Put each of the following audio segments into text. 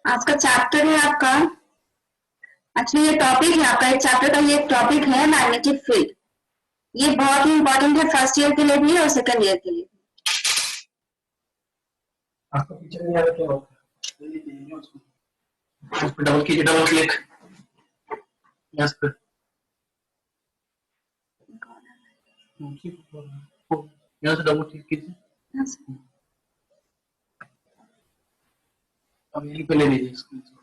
आज का चैप्टर है आपका। एक्चुअली ये टॉपिक है आपका, इस चैप्टर का ये टॉपिक है मैग्नेटिक फील्ड। ये बहुत ही इंपॉर्टेंट है फर्स्ट ईयर के लिए भी और सेकंड ईयर के लिए। आपका पिक्चर नहीं आ रहा क्या होता है? उस पर डबल कीजिए, डबल क्लिक यस पे यहाँ से डबल क्लिक कीजिए। अब यहीं पे ले लीजिए स्क्रीनशॉट।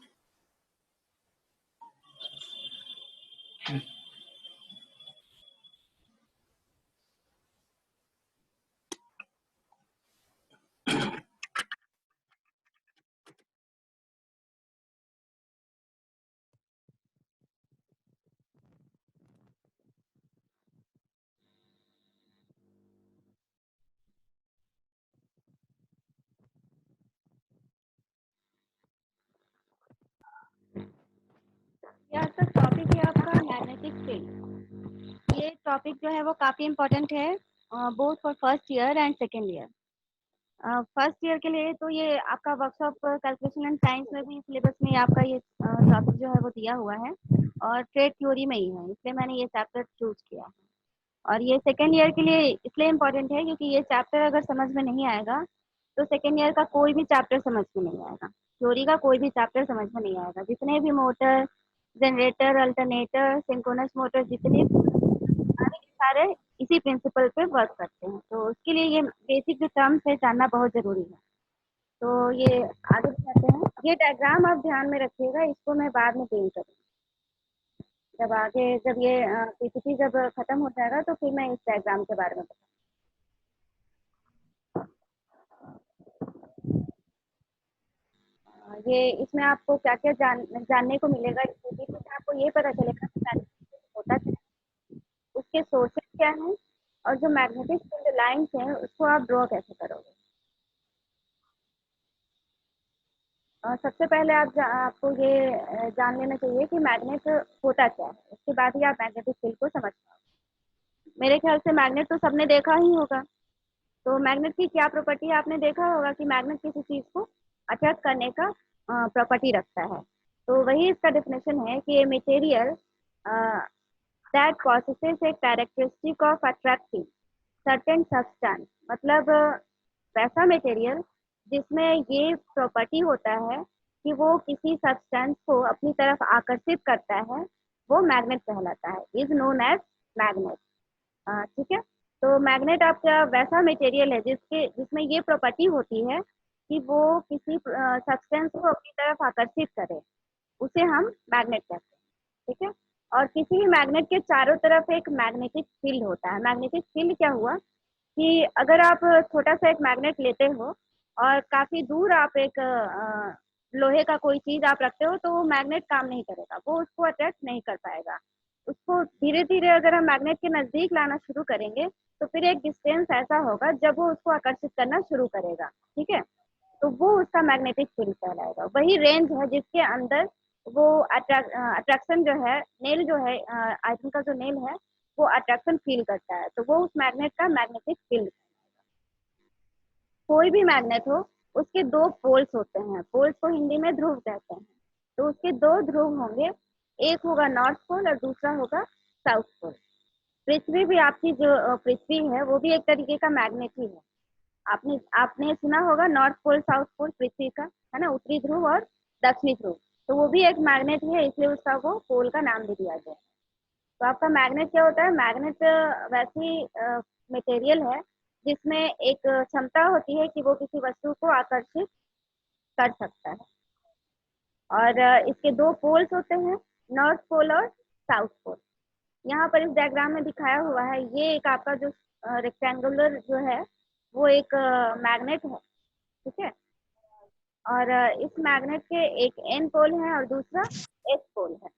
यहाँ तक टॉपिक है आपका मैग्नेटिक फील्ड। ये टॉपिक जो है वो काफ़ी इम्पोर्टेंट है both for first year and second year. First year के लिए तो ये आपका वर्कशॉप कैलकुलेशन एंड साइंस में भी सिलेबस में आपका ये टॉपिक जो है वो दिया हुआ है और ट्रेड थ्योरी में ही है, इसलिए मैंने ये चैप्टर चूज किया है। और ये सेकेंड ईयर के लिए इसलिए इम्पोर्टेंट है क्योंकि ये चैप्टर अगर समझ में नहीं आएगा तो सेकेंड ईयर का कोई भी चैप्टर समझ में नहीं आएगा, थ्योरी का कोई भी चैप्टर समझ में नहीं आएगा। जितने भी motor, generator, alternator, synchronous motor, जितने सारे के सारे इसी प्रिंसिपल पे वर्क करते हैं। तो उसके लिए ये बेसिक जो टर्म्स है जानना बहुत ज़रूरी है। तो ये आगे बढ़ते हैं। ये डायग्राम आप ध्यान में रखिएगा, इसको मैं बाद में पेंट करूँगी। जब ये पीपीटी जब खत्म हो जाएगा तो फिर मैं इस डायग्राम के बारे में बताऊँगी। ये इसमें आपको क्या क्या जानने को मिलेगा। इस पीपीटी से आपको ये पता चलेगा कि मैग्नेटिक होता क्या है, उसके सोर्सेज क्या हैं और जो मैग्नेटिक फील्ड लाइंस हैं उसको आप ड्रॉ कैसे करोगे। सबसे पहले आपको ये जान लेना चाहिए कि मैग्नेट होता क्या है, उसके बाद ही आप मैग्नेटिक फील्ड को समझ पाओगे। मेरे ख्याल से मैग्नेट तो सबने देखा ही होगा। तो मैग्नेट की क्या प्रॉपर्टी है आपने देखा होगा कि मैग्नेट किसी चीज़ को अट्रैक्ट करने का प्रॉपर्टी रखता है। तो वही इसका डेफिनेशन है कि a material that possesses a characteristic of attracting certain substance, मतलब वैसा मटेरियल जिसमें ये प्रॉपर्टी होता है कि वो किसी सब्सटेंस को अपनी तरफ आकर्षित करता है, वो मैग्नेट कहलाता है, इज नोन एज मैग्नेट। ठीक है। तो मैग्नेट आपका वैसा मटेरियल है जिसमें ये प्रॉपर्टी होती है कि वो किसी सब्सटेंस को अपनी तरफ आकर्षित करे, उसे हम मैग्नेट कहते हैं। ठीक है। और किसी भी मैग्नेट के चारों तरफ एक मैग्नेटिक फील्ड होता है। मैग्नेटिक फील्ड क्या हुआ कि अगर आप छोटा सा एक मैग्नेट लेते हो और काफी दूर आप एक लोहे का कोई चीज आप रखते हो तो वो मैग्नेट काम नहीं करेगा, वो उसको अट्रैक्ट नहीं कर पाएगा। उसको धीरे धीरे अगर हम मैग्नेट के नजदीक लाना शुरू करेंगे तो फिर एक डिस्टेंस ऐसा होगा जब वो उसको आकर्षित करना शुरू करेगा। ठीक है। तो वो उसका मैग्नेटिक फील्ड कहलाएगा। वही रेंज है जिसके अंदर वो अट्रैक्शन जो है, नेल जो है, आइटम का जो नेल है वो अट्रैक्शन फील करता है, तो वो उस मैग्नेट का मैग्नेटिक फील्ड। कोई भी मैग्नेट हो उसके दो पोल्स होते हैं, पोल्स को हिंदी में ध्रुव कहते हैं। तो उसके दो ध्रुव होंगे, एक होगा नॉर्थ पोल और दूसरा होगा साउथ पोल। पृथ्वी भी, आपकी जो पृथ्वी है वो भी एक तरीके का मैग्नेट ही है। आपने आपने सुना होगा नॉर्थ पोल साउथ पोल पृथ्वी का, है ना, उत्तरी ध्रुव और दक्षिणी ध्रुव। तो वो भी एक मैग्नेट ही है, इसलिए उसका वो पोल का नाम भी दिया गया है। तो आपका मैग्नेट क्या होता है? मैग्नेट वैसी मटेरियल है जिसमें एक क्षमता होती है कि वो किसी वस्तु को आकर्षित कर सकता है। और इसके दो पोल्स होते हैं, नॉर्थ पोल और साउथ पोल। यहाँ पर इस डायग्राम में दिखाया हुआ है, ये एक आपका जो रेक्टेंगुलर जो है वो एक मैग्नेट है। ठीक है। और इस मैग्नेट के एक एन पोल है और दूसरा एस पोल है।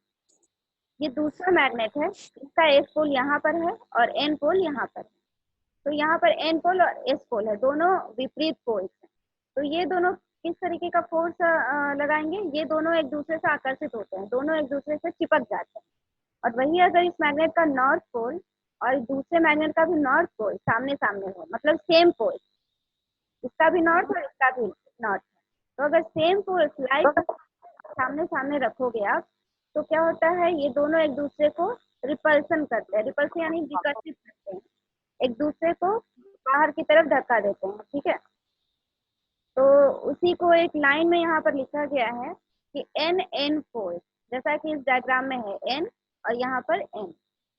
ये दूसरा मैग्नेट है, इसका एस पोल यहाँ पर है और एन पोल यहाँ पर है। तो यहाँ पर एन पोल और एस पोल है, दोनों विपरीत पोल्स हैं। तो ये दोनों किस तरीके का फोर्स लगाएंगे? ये दोनों एक दूसरे से आकर्षित होते हैं, दोनों एक दूसरे से चिपक जाते हैं। और वही अगर इस मैग्नेट का नॉर्थ पोल और दूसरे मैग्नेट का भी नॉर्थ पोल सामने सामने हो, मतलब सेम पोल, इसका भी नॉर्थ और इसका भी नॉर्थ, तो अगर सेम पोल लाइक सामने सामने रखोगे आप, तो क्या होता है, ये दोनों एक दूसरे को रिपल्सन करते हैं। रिपल्सन यानी विकर्षित करते हैं, एक दूसरे को बाहर की तरफ धक्का देते हैं, ठीक है। तो उसी को एक लाइन में यहाँ पर लिखा गया है कि एन एन पोल्स, जैसा कि इस डायग्राम में है एन और यहाँ पर एन,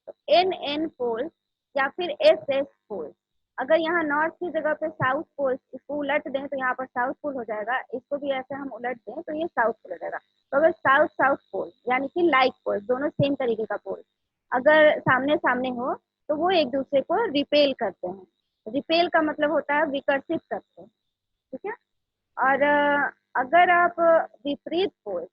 तो एन एन पोल्स या फिर एस एस पोल्स। अगर यहाँ नॉर्थ की जगह पे साउथ पोल्स, इसको उलट दें तो यहाँ पर साउथ पोल हो जाएगा, इसको भी ऐसे हम उलट दें तो ये साउथ पोल हो जाएगा। तो अगर साउथ साउथ पोल यानी कि लाइक पोल, दोनों सेम तरीके का पोल अगर सामने सामने हो तो वो एक दूसरे को रिपेल करते हैं। रिपेल का मतलब होता है विकर्षित करते हैं, ठीक है। और अगर आप विपरीत पोल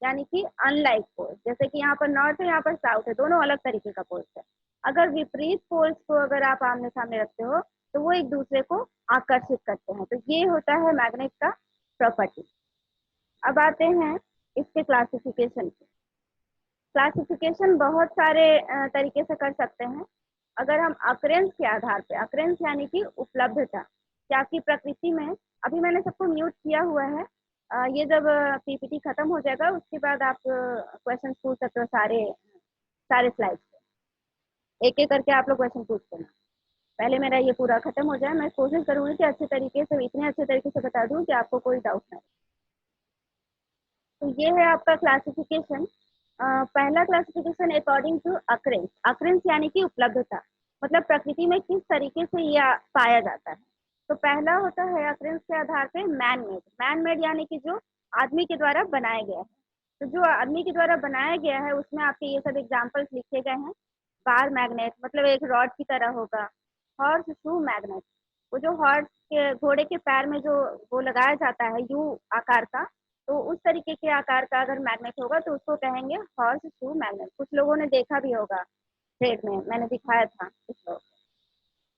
यानी कि अनलाइक पोल, जैसे कि यहाँ पर नॉर्थ है यहाँ पर साउथ है, दोनों अलग तरीके का पोल्स है, अगर विपरीत पोल्स को अगर आप आमने सामने रखते हो तो वो एक दूसरे को आकर्षित करते हैं। तो ये होता है मैग्नेट का प्रॉपर्टी। अब आते हैं इसके क्लासिफिकेशन पे। क्लासिफिकेशन बहुत सारे तरीके से कर सकते हैं। अगर हम अकरेंस के आधार पे, अकरेंस यानी कि उपलब्धता, क्या आपकी प्रकृति में, अभी मैंने सबको म्यूट किया हुआ है, ये जब पीपीटी खत्म हो जाएगा उसके बाद आप क्वेश्चन पूछ सकते हो सारे स्लाइड्स पे, एक एक करके आप लोग क्वेश्चन पूछते हैं। पहले मेरा ये पूरा खत्म हो जाए, मैं कोशिश करूंगी कि अच्छे तरीके से, इतने अच्छे तरीके से बता दूं कि आपको कोई डाउट ना हो। तो ये है आपका क्लासिफिकेशन। पहला classification according to occurrence. Occurrence यानी कि उपलब्धता, मतलब प्रकृति में किस तरीके से ये पाया जाता है। तो पहला होता है अकरेंस के आधार पे मैन मेड। मैन मेड यानी कि जो आदमी के द्वारा बनाया गया है। तो जो आदमी के द्वारा बनाया गया है उसमें आपके ये सब एग्जाम्पल्स लिखे गए हैं। बार मैग्नेट मतलब एक रॉड की तरह होगा। हॉर्स शू मैग्नेट, वो जो हॉर्स के, घोड़े के पैर में जो वो लगाया जाता है यू आकार का, तो उस तरीके के आकार का अगर मैग्नेट होगा तो उसको कहेंगे हॉर्स शू मैग्नेट। कुछ लोगों ने देखा भी होगा ट्रेड में, मैंने दिखाया था कुछ लोग।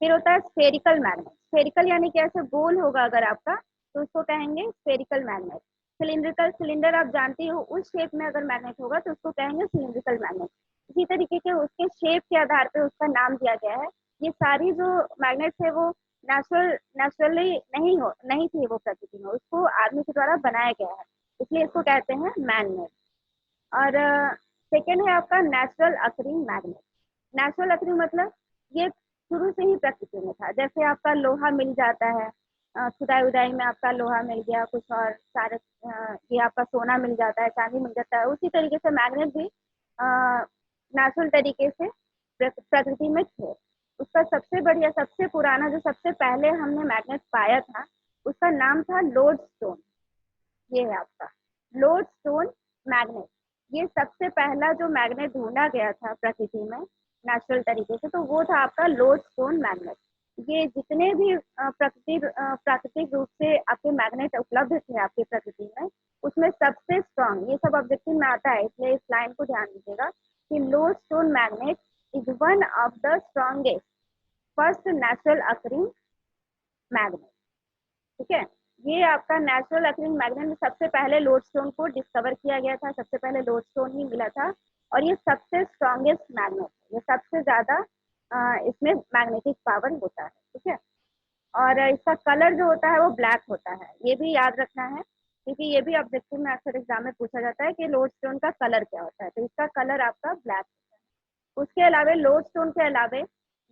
फिर होता है स्फेरिकल मैग्नेट। स्फेरिकल यानी कि ऐसे गोल होगा अगर आपका तो उसको कहेंगे स्फेरिकल मैग्नेट। सिलिंड्रिकल, सिलेंडर आप जानती हो, उस शेप में अगर मैग्नेट होगा तो उसको कहेंगे सिलिंड्रिकल मैग्नेट। इसी तरीके के उसके शेप के आधार पे उसका नाम दिया गया है। ये सारी जो मैग्नेट्स है वो नेचुरली नहीं थी वो प्रकृति में, उसको आदमी के द्वारा बनाया गया है, इसलिए इसको कहते हैं मैन मेड। और सेकेंड है आपका natural occurring magnet. Natural occurring मतलब ये शुरू से ही प्रकृति में था। जैसे आपका लोहा मिल जाता है, खुदाई उदाई में आपका लोहा मिल गया, कुछ और सारे ये आपका सोना मिल जाता है, चांदी मिल जाता है, उसी तरीके से मैग्नेट भी नेचुरल तरीके से प्रकृति में थे। उसका सबसे बढ़िया, सबसे पुराना, जो सबसे पहले हमने मैग्नेट पाया था उसका नाम था लोडस्टोन। ये है आपका लोडस्टोन मैग्नेट। ये सबसे पहला जो मैग्नेट ढूंढा गया था प्रकृति में नेचुरल तरीके से, तो वो था आपका लोडस्टोन मैग्नेट। ये जितने भी प्राकृतिक रूप से आपके मैग्नेट उपलब्ध थे आपकी प्रकृति में, उसमें सबसे स्ट्रॉन्ग, ये सब ऑब्जेक्टिव में आता है इसलिए इस लाइन को ध्यान दीजिएगा कि lodestone magnet is one of the strongest first natural occurring magnet, ठीक है। ये आपका नेचुरल अकरिंग मैग्नेट में सबसे पहले लोडस्टोन को डिस्कवर किया गया था, सबसे पहले लोडस्टोन ही मिला था, और ये सबसे स्ट्रॉन्गेस्ट मैग्नेट है, ये सबसे ज्यादा इसमें मैग्नेटिक पावर होता है, ठीक है। और इसका कलर जो होता है वो ब्लैक होता है, ये भी याद रखना है क्योंकि ये भी ऑब्जेक्टिव में अक्सर एग्जाम में पूछा जाता है कि लोडस्टोन का कलर क्या होता है, तो इसका कलर आपका ब्लैक होता है। उसके अलावा लोडस्टोन के अलावा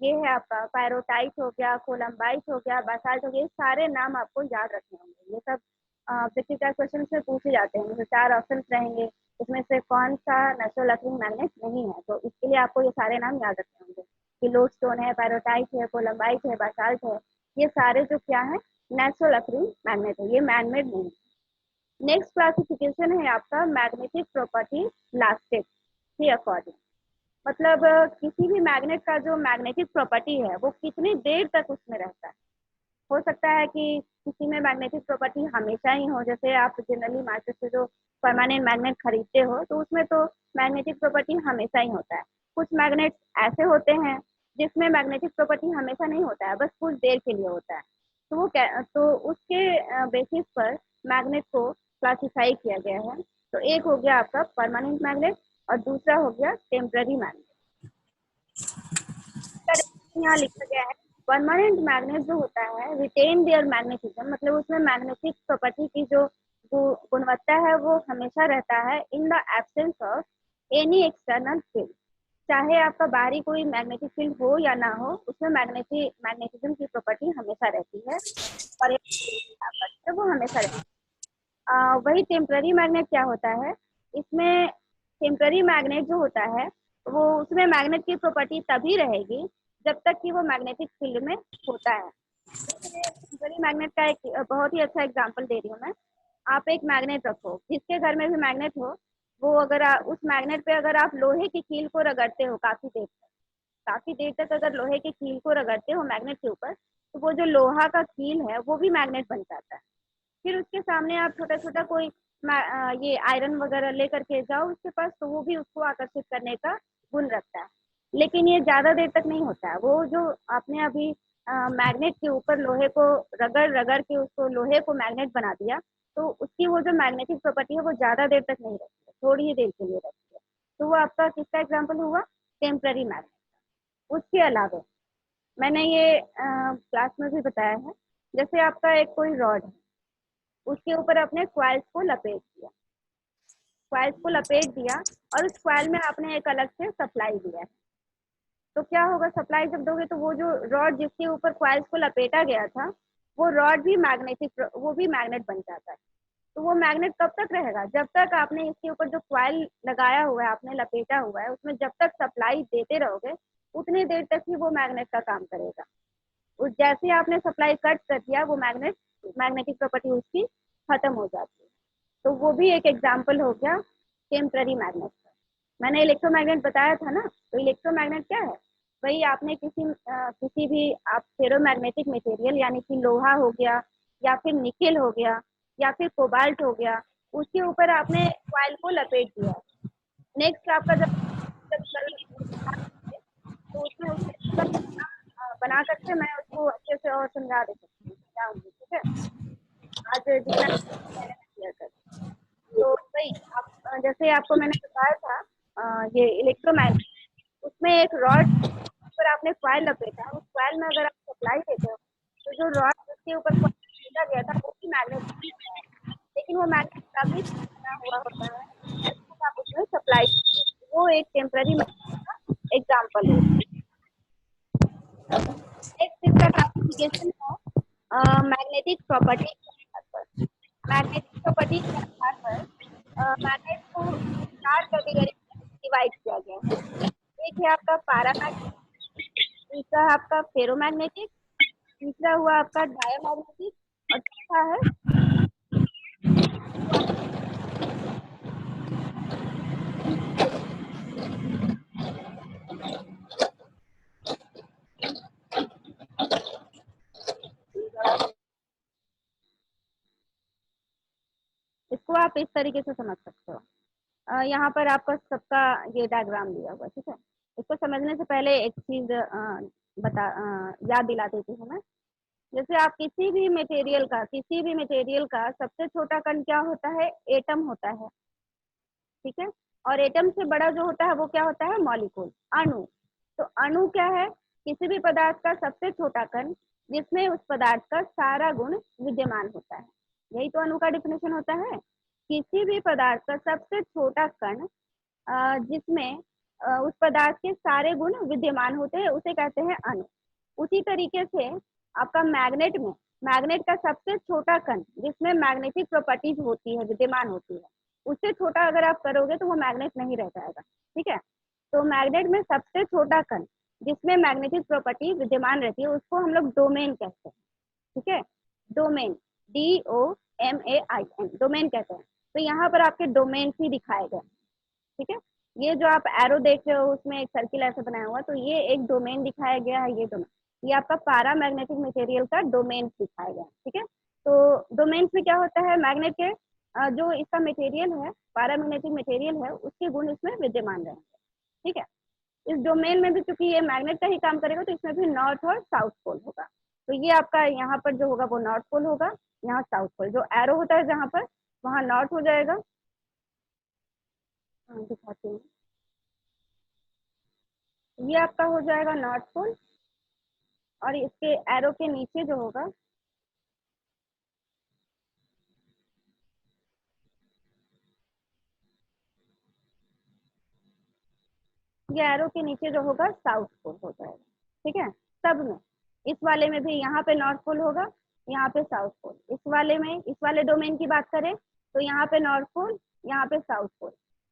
ये है आपका पायरोटाइट हो गया, कोलम्बाइट हो गया, बासाल्ट हो गया, ये सारे नाम आपको याद रखने होंगे। ये सब ऑब्जेक्टिव टाइप क्वेश्चन से पूछे जाते हैं, जैसे 4 ऑप्शन रहेंगे, इसमें से कौन सा नेचुरल अकरिंग मैग्नेट नहीं है, तो इसके लिए आपको ये सारे नाम याद रखने होंगे कि लोडस्टोन है, पायरोटाइट है, कोलम्बाइट है, बासाल्ट है, ये सारे जो क्या है नेचुरल अकरिंग मैग्नेट है, ये मैनमेड नहीं है। नेक्स्ट क्लासिफिकेशन है आपका मैग्नेटिक प्रॉपर्टी लास्टेड के अकॉर्डिंग। मतलब किसी भी मैग्नेट का जो मैग्नेटिक प्रॉपर्टी है वो कितनी देर तक उसमें रहता है। हो सकता है कि किसी में मैग्नेटिक प्रॉपर्टी हमेशा ही हो, जैसे आप जनरली मार्केट से जो परमानेंट मैग्नेट खरीदते हो तो उसमें तो मैग्नेटिक प्रॉपर्टी हमेशा ही होता है। कुछ मैग्नेट ऐसे होते हैं जिसमें मैग्नेटिक प्रॉपर्टी हमेशा नहीं होता है, बस कुछ देर के लिए होता है। तो वो तो उसके बेसिस पर मैग्नेट को क्लासीफाई किया गया है। तो एक हो गया आपका परमानेंट मैग्नेट और दूसरा हो गया टेम्पररी मैग्नेट। यहाँ लिखा गया है परमानेंट मैग्नेट जो होता है रिटेन देयर मैग्नेटिज्म, मतलब उसमें मैग्नेटिक प्रॉपर्टी की जो गुणवत्ता है वो हमेशा रहता है in the absence of any external field. चाहे आपका बाहरी कोई मैग्नेटिक फील्ड हो या ना हो, उसमें मैग्नेटिज्म की प्रॉपर्टी हमेशा रहती है और वो हमेशा रहती है। वही टेम्पररी मैग्नेट क्या होता है, इसमें टेम्पररी मैग्नेट जो होता है वो उसमें मैग्नेट की प्रॉपर्टी तभी रहेगी जब तक कि वो मैग्नेटिक फील्ड में होता है। टेम्पररी मैग्नेट का एक बहुत ही अच्छा एग्जांपल दे रही हूँ मैं। आप एक मैग्नेट रखो, जिसके घर में भी मैग्नेट हो, वो अगर उस मैग्नेट पे अगर आप लोहे की कील को रगड़ते हो काफी देर तक अगर लोहे की कील को रगड़ते हो मैग्नेट के ऊपर, तो वो जो लोहा का कील है वो भी मैग्नेट बन जाता है। फिर उसके सामने आप छोटा छोटा कोई ये आयरन वगैरह लेकर के जाओ उसके पास, तो वो भी उसको आकर्षित करने का गुण रखता है। लेकिन ये ज्यादा देर तक नहीं होता है। वो जो आपने अभी मैग्नेट के ऊपर लोहे को रगड़ रगड़ के उसको लोहे को मैग्नेट बना दिया, तो उसकी वो जो मैग्नेटिक प्रॉपर्टी है वो ज्यादा देर तक नहीं रहती है, थोड़ी ही देर के लिए रहती है। तो वो आपका किसका एग्जाम्पल हुआ, टेम्पररी मैग्नेट। उसके अलावा मैंने ये क्लास में भी बताया है, जैसे आपका एक कोई रॉड है, उसके ऊपर अपने क्वाइल्स को लपेट दिया और उस क्वाइल में आपने एक अलग से सप्लाई दिया है। तो क्या होगा, सप्लाई जब दोगे तो वो जो रॉड जिसके ऊपर क्वाइल्स को लपेटा गया था, वो रॉड भी वो भी मैग्नेट बन जाता है। तो वो मैग्नेट कब तक रहेगा, जब तक आपने इसके ऊपर जो क्वाइल लगाया हुआ है, आपने लपेटा हुआ है, उसमें जब तक सप्लाई देते रहोगे उतनी देर तक ही वो मैग्नेट का काम करेगा। उस जैसे आपने सप्लाई कट कर दिया, वो मैग्नेटिक प्रॉपर्टी उसकी खत्म हो जाती है। तो वो भी एक एग्जाम्पल हो गया टेम्पररी मैग्नेट का। मैंने इलेक्ट्रोमैग्नेट बताया था ना, तो इलेक्ट्रोमैग्नेट क्या है, वही आपने किसी भी आप फेरोमैग्नेटिक मटेरियल यानी कि लोहा हो गया या फिर निकेल हो गया या फिर कोबाल्ट हो गया, उसके ऊपर आपने कॉइल को लपेट दिया। नेक्स्ट आपका जब तो उसमें बना करके मैं उसको अच्छे से और समझा दे सकती हूँ, समझाऊंगी, ठीक है। आज जितना मैंने क्लियर कर, तो वही आप जैसे आपको मैंने बताया था ये इलेक्ट्रोमैग्नेट, उसमें एक रॉड पर आपने कॉइल लपेटा, उस कॉइल में अगर आप सप्लाई देते हो तो जो रॉड जिसके ऊपर लपेटा गया था वो भी मैग्नेट, लेकिन वो मैग्नेट तभी बना हुआ होता है जब तक आप उसमें सप्लाई, वो एक टेम्पररी एग्जाम्पल है। नेक्स्ट इसका क्लासिफिकेशन है मैग्नेटिक प्रॉपर्टी के आधार पर। मैग्नेटिक प्रॉपर्टी के आधार पर मैग्नेट को 4 कैटेगरी में डिवाइड किया गया है। एक है आपका पैरामैग्नेटिक, दूसरा है आपका फेरोमैग्नेटिक, तीसरा हुआ आपका डायमैग्नेटिक और चौथा है इसको आप इस तरीके से समझ सकते हो। यहाँ पर आपका सबका ये डायग्राम दिया हुआ, ठीक है। इसको समझने से पहले एक चीज याद दिला देती हूँ मैं। जैसे आप किसी भी मटेरियल का सबसे छोटा कण क्या होता है, एटम होता है, ठीक है। और एटम से बड़ा जो होता है वो क्या होता है, मॉलिक्यूल, अणु। तो अणु क्या है, किसी भी पदार्थ का सबसे छोटा कण जिसमें उस पदार्थ का सारा गुण विद्यमान होता है। यही तो अणु का डिफिनेशन होता है, किसी भी पदार्थ का सबसे छोटा कण जिसमें उस पदार्थ के सारे गुण विद्यमान होते हैं, उसे कहते हैं अणु। उसी तरीके से आपका मैग्नेट का सबसे छोटा कण जिसमें मैग्नेटिक प्रॉपर्टीज होती है, विद्यमान होती है, उससे छोटा अगर आप करोगे तो वो मैग्नेट नहीं रह जाएगा, ठीक है। तो मैग्नेट में सबसे छोटा कण जिसमें मैग्नेटिक प्रॉपर्टी विद्यमान रहती है उसको हम लोग डोमेन कहते हैं, ठीक है। डोमेन, DOMAIN, डोमेन कहते हैं। तो यहाँ पर आपके डोमेन ही दिखाए गए, ठीक है। ये जो आप एरो देख रहे हो उसमें एक सर्किल ऐसे बनाया हुआ, तो ये एक डोमेन दिखाया गया है। ये आपका पैरामैग्नेटिक मटेरियल का डोमेन दिखाया गया है, ठीक है। तो डोमेन में क्या होता है, मैग्नेट के जो इसका मटेरियल है, पैरामैग्नेटिक मटेरियल है, उसके गुण इसमें विद्यमान रहेंगे, ठीक है। इस डोमेन में भी चूंकि ये मैग्नेट का ही काम करेगा तो इसमें भी नॉर्थ और साउथ पोल होगा। तो ये आपका यहाँ पर जो होगा वो नॉर्थ पोल होगा, यहाँ साउथ पोल। जो एरो होता है जहाँ पर, वहाँ नॉर्थ हो जाएगा, दिखाती हूँ, ये आपका हो जाएगा नॉर्थ पोल। और इसके एरो के नीचे जो होगा ये एरो के नीचे जो होगा साउथ पोल हो जाएगा, ठीक है। सब में, इस वाले में भी यहाँ पे नॉर्थ पोल होगा, यहाँ पे साउथ पोल। इस वाले में, इस वाले डोमेन की बात करें तो यहाँ पे नॉर्थ पोल, यहाँ पे साउथ पोल।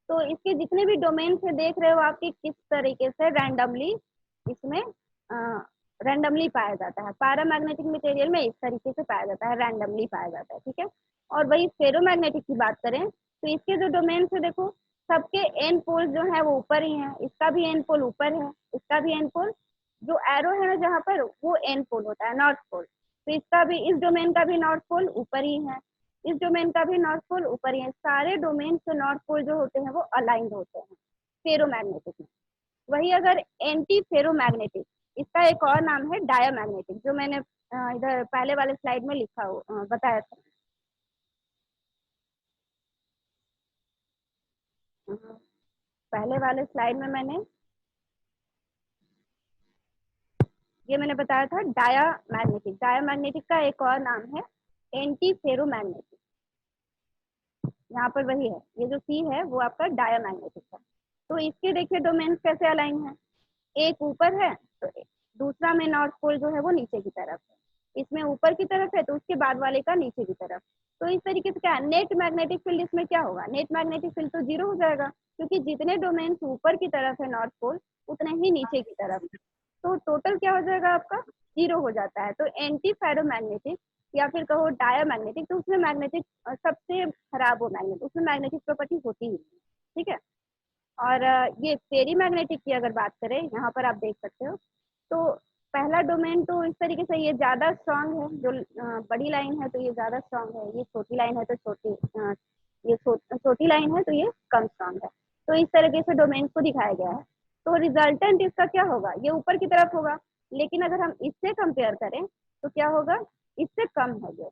तो इसके जितने भी डोमेन से देख रहे हो आपकी किस तरीके से रैंडमली इसमें रैंडमली पाया जाता है। पैरामैग्नेटिक मटेरियल में इस तरीके से पाया जाता है, रैंडमली पाया जाता है, ठीक है। और वही फेरोमैग्नेटिक की बात करें तो इसके जो डोमेन से देखो, सबके एन पोल जो है वो ऊपर ही है, इसका भी एन पोल ऊपर है, इसका भी एन पोल, जो एरो है ना जहाँ पर, वो एन पोल होता है, नॉर्थ पोल। तो इसका भी, इस डोमेन का भी नॉर्थ पोल ऊपर ही है, इस डोमेन का भी नॉर्थ पोल ऊपर ही है। सारे डोमेन से नॉर्थ पोल जो होते हैं वो अलाइंड होते हैं फेरोमैग्नेटिक में। वही अगर एंटी फेरोमैग्नेटिक, इसका एक और नाम है डायामैग्नेटिक, जो मैंने इधर पहले वाले स्लाइड में लिखा हो बताया था। पहले वाले स्लाइड में मैंने बताया था डायामैग्नेटिक। डायामैग्नेटिक का एक और नाम है एंटी फेरोमैग्नेटिक। यहाँ पर वही है, ये जो सी है वो आपका डायामैग्नेटिक है। तो इसके देखिए डोमेन कैसे अलाइन है, एक ऊपर है तो दूसरा में नॉर्थ पोल जो है वो नीचे की तरफ है, इसमें ऊपर की तरफ है तो उसके बाद वाले का नीचे की तरफ। तो इस तरीके से क्या है, नेट मैग्नेटिक फील्ड इसमें क्या होगा, नेट मैग्नेटिक फील्ड तो जीरो हो जाएगा, क्योंकि जितने डोमेन ऊपर की तरफ है नॉर्थ पोल, उतने ही नीचे की तरफ है। तो टोटल क्या हो जाएगा आपका, जीरो हो जाता है। तो एंटी फेरोमैग्नेटिक या फिर कहो डायामैग्नेटिक, तो उसमें मैग्नेटिक सबसे खराब हो मैग्नेटिक, उसमें मैग्नेटिक प्रॉपर्टी होती ही नहीं, ठीक है। और ये फेरी मैग्नेटिक की अगर बात करें, यहाँ पर आप देख सकते हो, तो पहला डोमेन तो इस तरीके से ये ज़्यादा स्ट्रांग है, जो बड़ी लाइन है तो ये ज़्यादा स्ट्रांग है, ये छोटी लाइन है तो छोटी लाइन है तो ये कम स्ट्रांग है। तो इस तरीके से डोमेन को दिखाया गया है। तो रिजल्टेंट इसका क्या होगा, ये ऊपर की तरफ होगा, लेकिन अगर हम इससे कंपेयर करें तो क्या होगा, इससे कम है। ये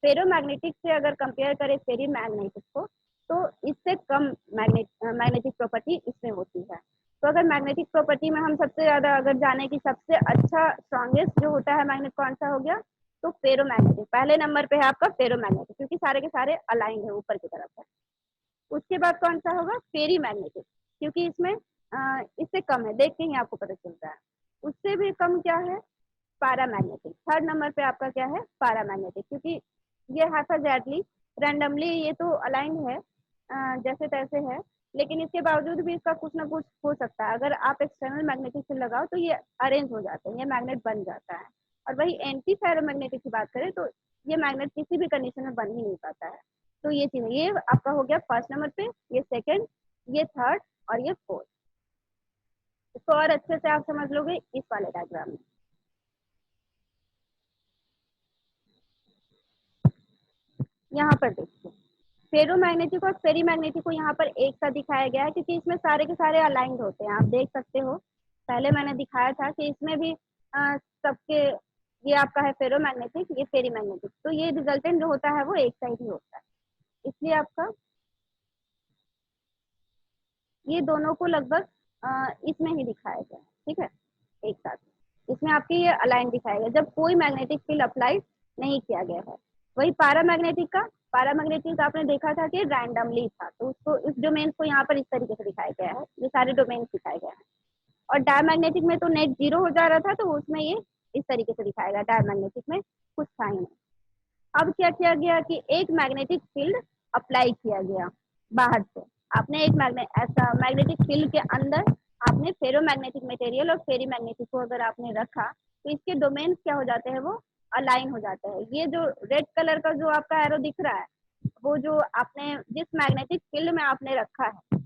फेरोमैग्नेटिक से अगर कंपेयर करें फेरी मैग्नेटिक को, तो इससे कम मैग्नेटिक प्रॉपर्टी इसमें होती है। तो अगर मैग्नेटिक प्रॉपर्टी में हम सबसे ज़्यादा अगर जाने की सबसे अच्छा स्ट्रॉन्गेस्ट जो होता है मैग्नेट, कौन सा हो गया, तो फेरोमैग्नेटिक पहले नंबर पे है आपका फेरोमैग्नेटिक, क्योंकि सारे के सारे अलाइंड है, ऊपर की तरफ है। उसके बाद कौन सा होगा, फेरी मैग्नेटिक, क्योंकि इसमें इससे कम है, देख के ही आपको पता चलता है। उससे भी कम क्या है, पैरामैग्नेटिक। थर्ड नंबर पे आपका क्या है, पैरामैग्नेटिक, क्योंकि ये हैफाजैटली रैंडमली ये तो अलाइंड है, जैसे तैसे है, लेकिन इसके बावजूद भी इसका कुछ ना कुछ हो सकता है। अगर आप एक्सटर्नल मैग्नेटिक फील्ड लगाओ तो ये अरेंज हो जाते हैं, ये मैग्नेट बन जाता है। और वही एंटी फेरोमैग्नेटिक की बात करें तो ये मैग्नेट किसी भी कंडीशन में बन ही नहीं पाता है। तो ये चीज़, ये आपका हो गया फर्स्ट नंबर पे, ये सेकेंड, ये थर्ड और ये फोर्थ। इसको और अच्छे से आप समझ लोगे इस वाले डायग्राम में। यहाँ पर देखिए, फेरोमैग्नेटिक और फेरीमैग्नेटिक को यहाँ पर एक साथ दिखाया गया है, क्योंकि इसमें सारे के सारे अलाइंड होते हैं। आप देख सकते हो, पहले मैंने दिखाया था कि इसमें भी सबके, ये आपका है फेरोमैग्नेटिक, ये फेरीमैग्नेटिक, तो ये रिजल्टेंट जो होता है वो एक साइड ही होता है, इसलिए आपका ये दोनों को लगभग इसमें ही दिखाया गया है, ठीक है, एक साथ। इसमें आपके ये अलाइन दिखाया गया जब कोई मैग्नेटिक फील्ड अप्लाई नहीं किया गया है। वही पैरामैग्नेटिक आपने देखा था कि रैंडमली था, तो उसको, इस डोमेन को यहाँ पर इस तरीके से दिखाया गया है, ये सारे डोमेन दिखाए गए हैं। और डायमैग्नेटिक में तो नेट जीरो हो जा रहा था, तो उसमें ये इस तरीके से दिखाया गया, डायमैग्नेटिक में कुछ था ही नहीं। अब क्या किया गया कि एक मैग्नेटिक फील्ड अप्लाई किया गया बाहर से, आपने एक ऐसा मैग्नेटिक फील्ड के अंदर आपने फेरोमैग्नेटिक मटेरियल और फेरी मैग्नेटिक को अगर आपने रखा, तो इसके डोमेन क्या हो जाते हैं, वो अलाइन हो जाते हैं। ये जो रेड कलर का जो आपका एरो दिख रहा है, वो जो आपने जिस मैग्नेटिक फील्ड में आपने रखा है,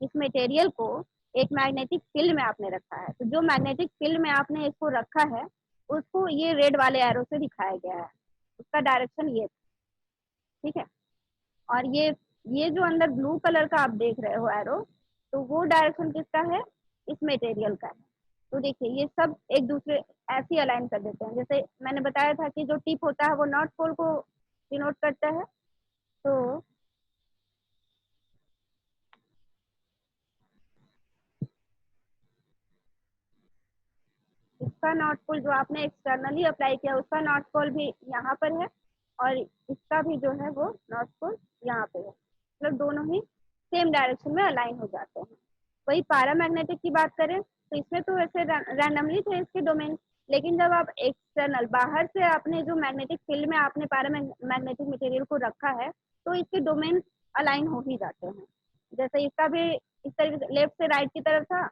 इस मटेरियल को एक मैग्नेटिक फील्ड में आपने रखा है, तो जो मैग्नेटिक फील्ड में आपने इसको रखा है उसको ये रेड वाले एरो से दिखाया गया है, उसका डायरेक्शन ये, ठीक है। और ये जो अंदर ब्लू कलर का आप देख रहे हो एरो, तो वो डायरेक्शन किसका है, इस मटेरियल का है। तो देखिए ये सब एक दूसरे ऐसे अलाइन कर देते हैं, जैसे मैंने बताया था कि जो टिप होता है वो नॉर्थ पोल को डिनोट करता है। तो इसका नॉर्थ पोल जो आपने एक्सटर्नली अप्लाई किया, उसका नॉर्थ पोल भी यहाँ पर है, और इसका भी जो है वो नॉर्थ पोल यहाँ पे है, मतलब दोनों ही सेम डायरेक्शन में अलाइन हो जाते हैं। वही पैरामैग्नेटिक की बात करें तो इसमें तो ऐसे रैंडमली थे इसके डोमेन, लेकिन जब आप एक्सटर्नल बाहर से आपने जो मैग्नेटिक फील्ड में आपने पैरामैग्नेटिक मटेरियल को रखा है तो इसके डोमेन अलाइन हो ही जाते हैं। जैसे इसका भी इस तरीके से लेफ्ट से राइट की तरफ था,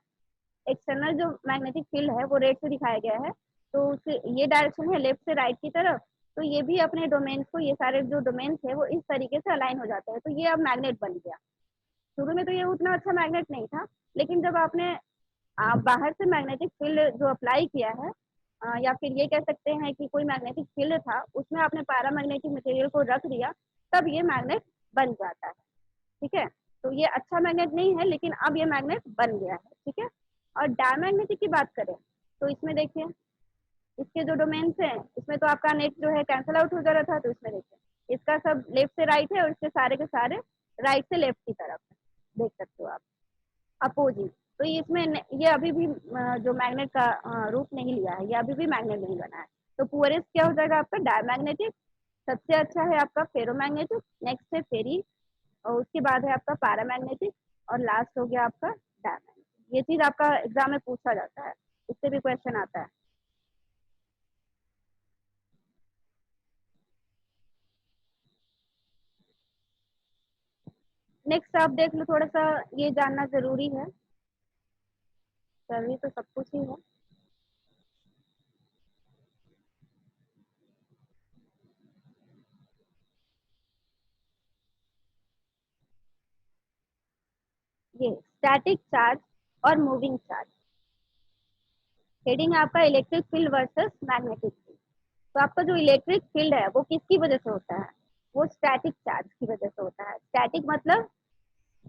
एक्सटर्नल जो मैग्नेटिक फील्ड है वो रेड से दिखाया गया है, तो ये डायरेक्शन है लेफ्ट से राइट की तरफ, तो ये भी अपने डोमेन को, ये सारे जो डोमेन्स है वो इस तरीके से अलाइन हो जाते हैं, तो ये अब मैग्नेट बन गया। शुरू में तो ये उतना अच्छा मैग्नेट नहीं था, लेकिन जब आपने बाहर से मैग्नेटिक फील्ड जो अप्लाई किया है, या फिर ये कह सकते हैं कि कोई मैग्नेटिक फील्ड था उसमें आपने पैरामैग्नेटिक मटेरियल को रख दिया, तब ये मैग्नेट बन जाता है। ठीक है, तो ये अच्छा मैग्नेट नहीं है, लेकिन अब ये मैग्नेट बन गया है। ठीक है, और डायमैग्नेटिक की बात करें तो इसमें देखिए इसके जो डोमेन्स हैं, इसमें तो आपका नेट जो है कैंसिल आउट हो जा रहा था, तो इसमें देखिए इसका सब लेफ्ट से राइट है और इसके सारे के सारे राइट से लेफ्ट की तरफ है, देख सकते हो आप अपोजिट। तो इसमें ये अभी भी जो मैग्नेट का रूप नहीं लिया है, ये अभी भी मैग्नेट नहीं बना है। तो पुअरेस्ट क्या हो जाएगा आपका डायमैग्नेटिक, सबसे अच्छा है आपका फेरोमैग्नेटिक, नेक्स्ट है फेरी, और उसके बाद है आपका पैरामैग्नेटिक, और लास्ट हो गया आपका डायमैग्नेटिक। ये चीज आपका एग्जाम में पूछा जाता है, इससे भी क्वेश्चन आता है। नेक्स्ट आप देख लो, थोड़ा सा ये जानना जरूरी है, जरूरी तो सब कुछ ही है। ये स्टैटिक चार्ज और मूविंग चार्ज, हेडिंग आपका electric field versus magnetic field. तो आपका जो इलेक्ट्रिक फील्ड है वो किसकी वजह से होता है, वो स्टैटिक चार्ज की वजह से होता है। स्टैटिक मतलब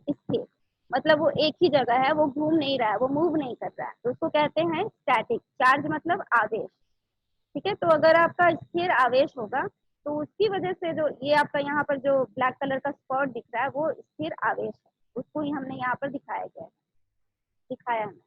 स्थिर, मतलब वो एक ही जगह है, वो घूम नहीं रहा है, वो मूव नहीं कर रहा है, तो उसको कहते हैं स्टैटिक। चार्ज मतलब आवेश। ठीक है, तो अगर आपका स्थिर आवेश होगा तो उसकी वजह से जो ये आपका यहाँ पर जो ब्लैक कलर का स्पॉट दिख रहा है वो स्थिर आवेश है, उसको ही हमने यहाँ पर दिखाया गया है, दिखाया है।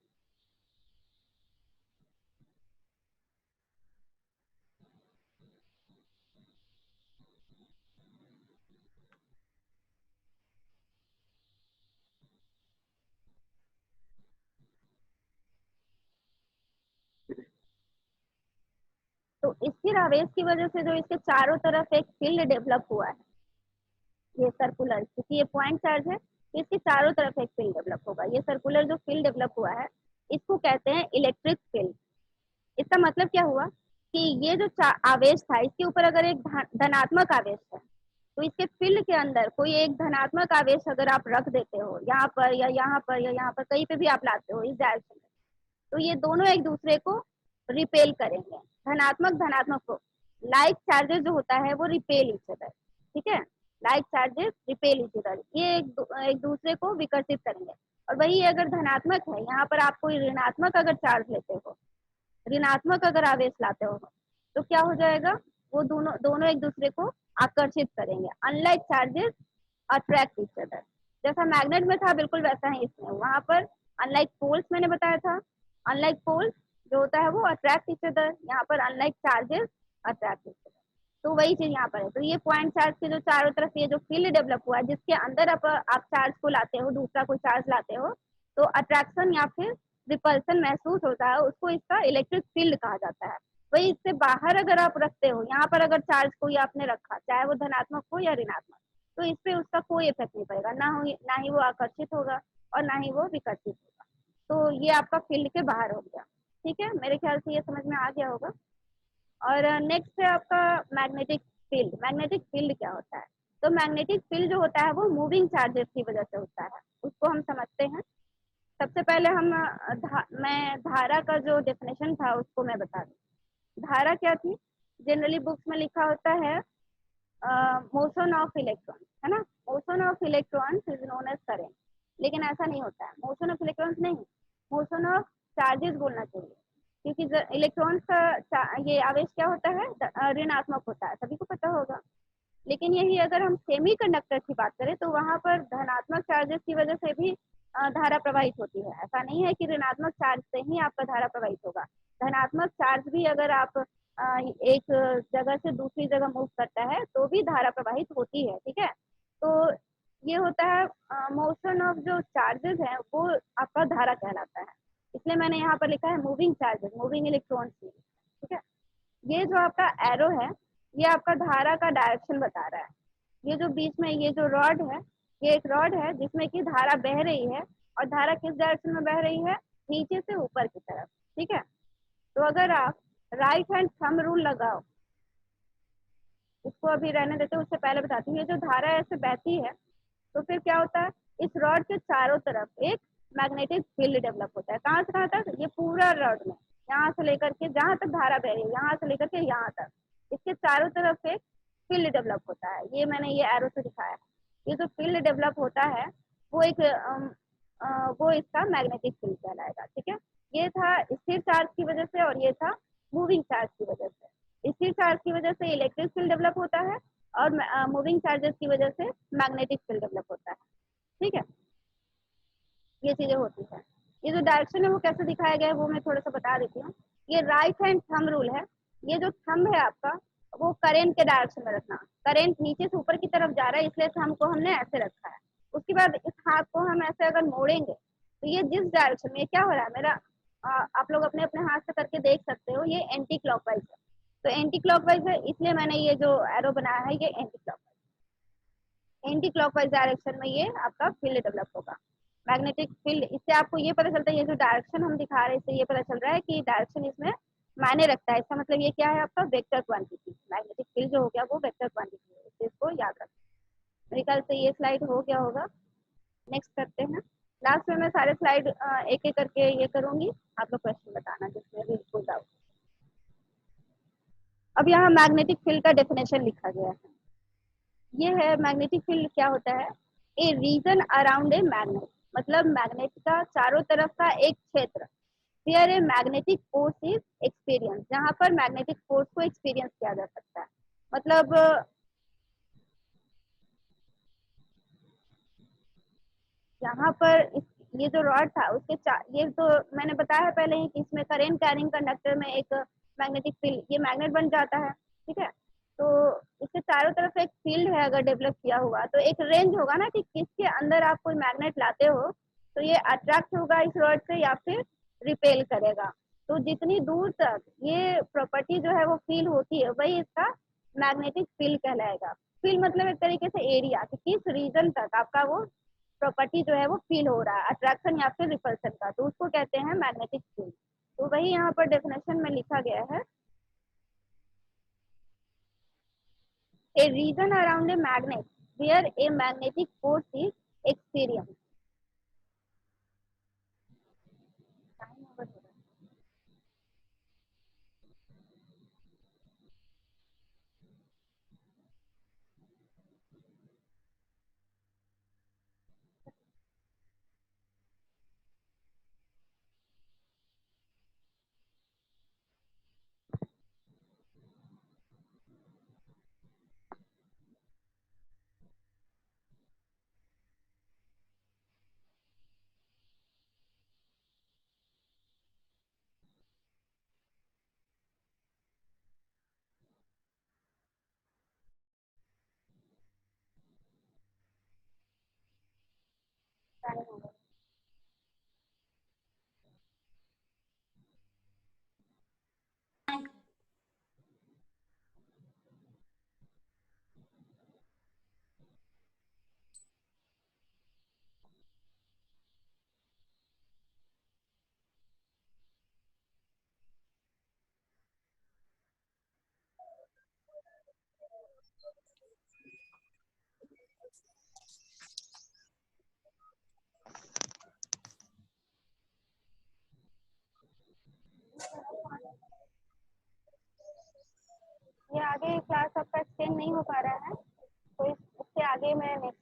तो स्थिर आवेश की वजह से जो इसके चारों तरफ एक फील्ड डेवलप हुआ है, ये सर्कुलर, क्योंकि ये पॉइंट चार्ज है तो इसके चारों तरफ एक फील्ड डेवलप होगा। ये सर्कुलर जो फील्ड डेवलप हुआ है इसको कहते हैं इलेक्ट्रिक फील्ड। इसका मतलब क्या हुआ कि ये जो आवेश था इसके ऊपर अगर एक धनात्मक आवेश है, तो इसके फील्ड के अंदर कोई एक धनात्मक आवेश अगर आप रख देते हो यहाँ पर या यहाँ पर या यहाँ पर, कहीं पे भी आप लाते हो इस डायरेक्शन में, तो ये दोनों एक दूसरे को रिपेल करेंगे, धनात्मक धनात्मक को। लाइक चार्जेस जो होता है वो रिपेल इच अदर। ठीक है, like charges repel each other, ये एक दूसरे को विकर्षित करेंगे। और वही अगर धनात्मक है, यहाँ पर आप कोई ऋणात्मक अगर चार्ज लेते हो, ऋणात्मक अगर आवेश लाते हो, तो क्या हो जाएगा, वो दोनों दोनों एक दूसरे को आकर्षित करेंगे। Unlike charges attract each other, जैसा मैग्नेट में था बिल्कुल वैसा ही इसमें, वहां पर अनलाइक पोल्स मैंने बताया था, अनलाइक पोल्स जो होता है वो अट्रैक्ट ईच अदर, यहाँ पर unlike charges attract each other. तो वही चीज यहाँ पर है। तो ये पॉइंट चार्ज के जो चारों तरफ ये जो फील्ड डेवलप हुआ है जिसके अंदर आप चार्ज को लाते हो, दूसरा कोई चार्ज लाते हो, तो अट्रैक्शन या फिर रिपल्सन महसूस होता है, उसको इसका इलेक्ट्रिक फील्ड कहा जाता है। वही इससे बाहर अगर आप रखते हो, यहाँ पर अगर चार्ज कोई आपने रखा, चाहे वो धनात्मक हो या ऋणात्मक, तो इस पे उसका कोई इफेक्ट नहीं पड़ेगा, ना ही वो आकर्षित होगा और ना ही वो विकर्षित होगा। तो ये आपका फील्ड के बाहर हो गया। ठीक है, मेरे ख्याल से ये समझ में आ गया होगा। और नेक्स्ट है आपका मैग्नेटिक फील्ड। मैग्नेटिक फील्ड क्या होता है, तो मैग्नेटिक फील्ड जो होता है वो मूविंग चार्जेस की वजह से होता है, उसको हम समझते हैं। सबसे पहले हम मैं धारा का जो डेफिनेशन था उसको मैं बता दूं। धारा क्या थी, जनरली बुक्स में लिखा होता है मोशन ऑफ इलेक्ट्रॉन, है ना, motion of electrons is known as current, लेकिन ऐसा नहीं होता है, मोशन ऑफ इलेक्ट्रॉन्स नहीं, मोशन ऑफ चार्जेस बोलना चाहिए, क्योंकि इलेक्ट्रॉन्स का ये आवेश क्या होता है, ऋणात्मक होता है, सभी को पता होगा। लेकिन यही अगर हम सेमी कंडक्टर की बात करें तो वहां पर धनात्मक चार्जेस की वजह से भी धारा प्रवाहित होती है। ऐसा नहीं है कि ऋणात्मक चार्ज से ही आपका धारा प्रवाहित होगा, धनात्मक चार्ज भी अगर आप एक जगह से दूसरी जगह मूव करता है तो भी धारा प्रवाहित होती है। ठीक है, तो ये होता है मोशन ऑफ जो चार्जेस है वो आपका धारा कहलाता है, इसलिए मैंने यहाँ पर लिखा है मूविंग चार्जेस, मूविंग इलेक्ट्रॉन्स। ठीक है, ये जो आपका एरो है ये आपका धारा का डायरेक्शन बता रहा है। ये जो बीच में ये जो रॉड है, ये एक रॉड है जिसमें कि धारा बह रही है, और धारा किस डायरेक्शन में बह रही है, नीचे से ऊपर की तरफ। ठीक है, तो अगर आप राइट हैंड थंब रूल लगाओ, इसको अभी रहने देते हैं, उससे पहले बताती हूँ। ये जो धारा ऐसे बहती है तो फिर क्या होता है, इस रॉड के चारों तरफ एक मैग्नेटिक फील्ड डेवलप होता है। कहाँ से कहाँ तक, ये पूरा रॉड में, यहाँ से लेकर के जहाँ तक धारा बह रही है, यहाँ से लेकर के यहाँ तक, इसके चारों तरफ एक फील्ड डेवलप होता है। ये मैंने ये एरो से दिखाया है। ये जो फील्ड डेवलप होता है वो एक वो इसका मैग्नेटिक फील्ड कहलाएगा। ठीक है, ये था स्थिर चार्ज की वजह से, और ये था मूविंग चार्ज की वजह से। स्थिर चार्ज की वजह से इलेक्ट्रिक फील्ड डेवलप होता है, और मूविंग चार्जेस की वजह से मैग्नेटिक फील्ड डेवलप होता है। ठीक है, ये चीजें होती है। ये जो डायरेक्शन है वो कैसे दिखाया गया है वो मैं थोड़ा सा बता देती हूँ। ये राइट हैंड थंब रूल है। ये जो थंब है आपका वो करेंट के डायरेक्शन में रखना। करेंट नीचे से ऊपर की तरफ जा रहा है, इसलिए थंब को हमने ऐसे रखा है। उसके बाद इस हाथ को हम ऐसे अगर मोड़ेंगे तो ये जिस डायरेक्शन में, ये क्या हो रहा है मेरा, आप लोग अपने अपने हाथ से करके देख सकते हो, ये एंटी क्लॉकवाइज है। तो एंटी क्लॉकवाइज है इसलिए मैंने ये जो एरो बनाया है ये anti clockwise, anti clockwise direction में ये आपका फील्ड डेवलप होगा, मैग्नेटिक फील्ड। इससे आपको ये पता चलता है, ये जो डायरेक्शन हम दिखा रहे हैं इससे ये पता चल रहा है कि डायरेक्शन इसमें मायने रखता है। इसका मतलब ये क्या है, आपका वेक्टर क्वांटिटी, मैग्नेटिक फील्ड जो हो गया वो वेक्टर क्वांटिटी है, इससे इसको याद रखना। मेरे ख्याल से ये स्लाइड हो गया होगा। नेक्स्ट करते हैं। लास्ट में मैं सारे स्लाइड एक एक करके ये करूंगी, आप लोग क्वेश्चन बताना जिसमें भी कोई डाउट। अब यहाँ मैग्नेटिक फील्ड का डेफिनेशन लिखा गया है। ये है मैग्नेटिक फील्ड क्या होता है, a region around a magnet, मतलब मैग्नेट का चारों तरफ का एक क्षेत्र, where a magnetic force is experience, जहाँ पर मैग्नेटिक फोर्स को एक्सपीरियंस किया जा सकता है। मतलब यहाँ पर ये जो रॉड था उसके ये तो मैंने बताया है पहले ही कि इसमें करेंट कैरिंग कंडक्टर में एक मैग्नेटिक फील्ड, ये मैग्नेट बन जाता है। ठीक है, तो इसके चारों तरफ एक फील्ड है अगर डेवलप किया हुआ, तो एक रेंज होगा ना कि किसके अंदर आप कोई मैग्नेट लाते हो तो ये अट्रैक्ट होगा इस रॉड से या फिर रिपेल करेगा। तो जितनी दूर तक ये प्रॉपर्टी जो है वो फील होती है वही इसका मैग्नेटिक फील्ड कहलाएगा। फील्ड मतलब एक तरीके से एरिया, कि किस रीजन तक आपका वो प्रॉपर्टी जो है वो फील हो रहा है, अट्रैक्शन या फिर रिपल्सन का, तो उसको कहते हैं मैग्नेटिक फील्ड। तो वही यहाँ पर डेफिनेशन में लिखा गया है, a region around a magnet where a magnetic force is experienced। ये आगे क्लास आपका एक्सटेंड नहीं हो पा रहा है, तो इसके आगे मैं नेक्स्ट